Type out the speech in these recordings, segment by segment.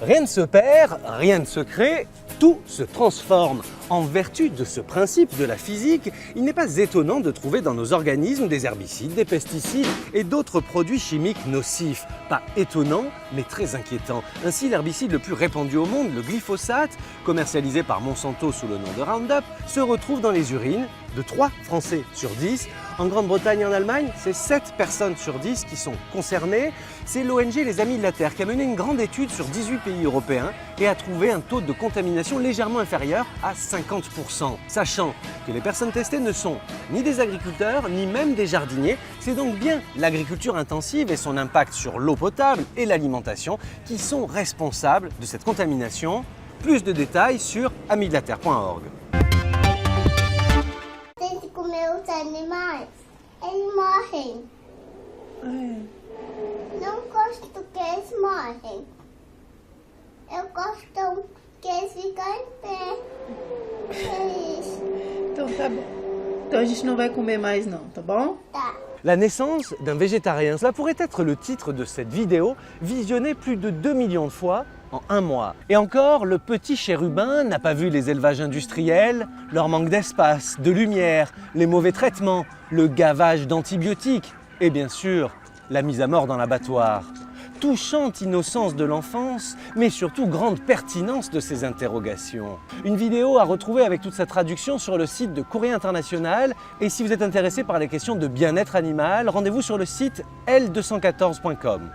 Rien ne se perd, rien ne se crée, tout se transforme. En vertu de ce principe de la physique, il n'est pas étonnant de trouver dans nos organismes des herbicides, des pesticides et d'autres produits chimiques nocifs. Pas étonnant, mais très inquiétant. Ainsi, l'herbicide le plus répandu au monde, le glyphosate, commercialisé par Monsanto sous le nom de Roundup, se retrouve dans les urines de 3 Français sur 10. En Grande-Bretagne et en Allemagne, c'est 7 personnes sur 10 qui sont concernées. C'est l'ONG Les Amis de la Terre qui a mené une grande étude sur 18 pays européens et a trouvé un taux de contamination légèrement inférieur à 50%. Sachant que les personnes testées ne sont ni des agriculteurs, ni même des jardiniers. C'est donc bien l'agriculture intensive et son impact sur l'eau potable et l'alimentation qui sont responsables de cette contamination. Plus de détails sur amidelaterre.org. Tem que comer os animais, eles morrem. Não gosto que eles morrem. Eu gosto que eles ficam em pé. É isso. Então tá bom. Então a gente não vai comer mais não, tá bom? Tá. La naissance d'un végétarien, cela pourrait être le titre de cette vidéo, visionnée plus de 2 millions de fois en un mois. Et encore, le petit chérubin n'a pas vu les élevages industriels, leur manque d'espace, de lumière, les mauvais traitements, le gavage d'antibiotiques et bien sûr, la mise à mort dans l'abattoir. Touchante innocence de l'enfance, mais surtout grande pertinence de ces interrogations. Une vidéo à retrouver avec toute sa traduction sur le site de Courrier International. Et si vous êtes intéressé par les questions de bien-être animal, rendez-vous sur le site l214.com.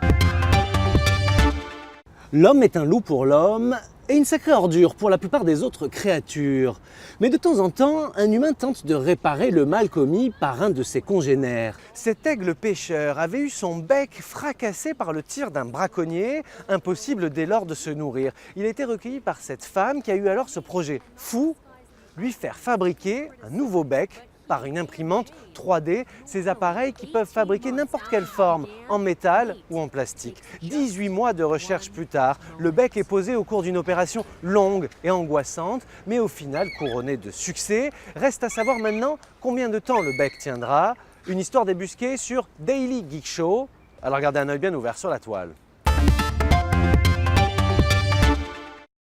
L'homme est un loup pour l'homme et une sacrée ordure pour la plupart des autres créatures. Mais de temps en temps, un humain tente de réparer le mal commis par un de ses congénères. Cet aigle pêcheur avait eu son bec fracassé par le tir d'un braconnier, impossible dès lors de se nourrir. Il a été recueilli par cette femme qui a eu alors ce projet fou, lui faire fabriquer un nouveau bec par une imprimante 3D, ces appareils qui peuvent fabriquer n'importe quelle forme, en métal ou en plastique. 18 mois de recherche plus tard, le bec est posé au cours d'une opération longue et angoissante, mais au final couronné de succès. Reste à savoir maintenant combien de temps le bec tiendra. Une histoire débusquée sur Daily Geek Show. Alors gardez un œil bien ouvert sur la toile.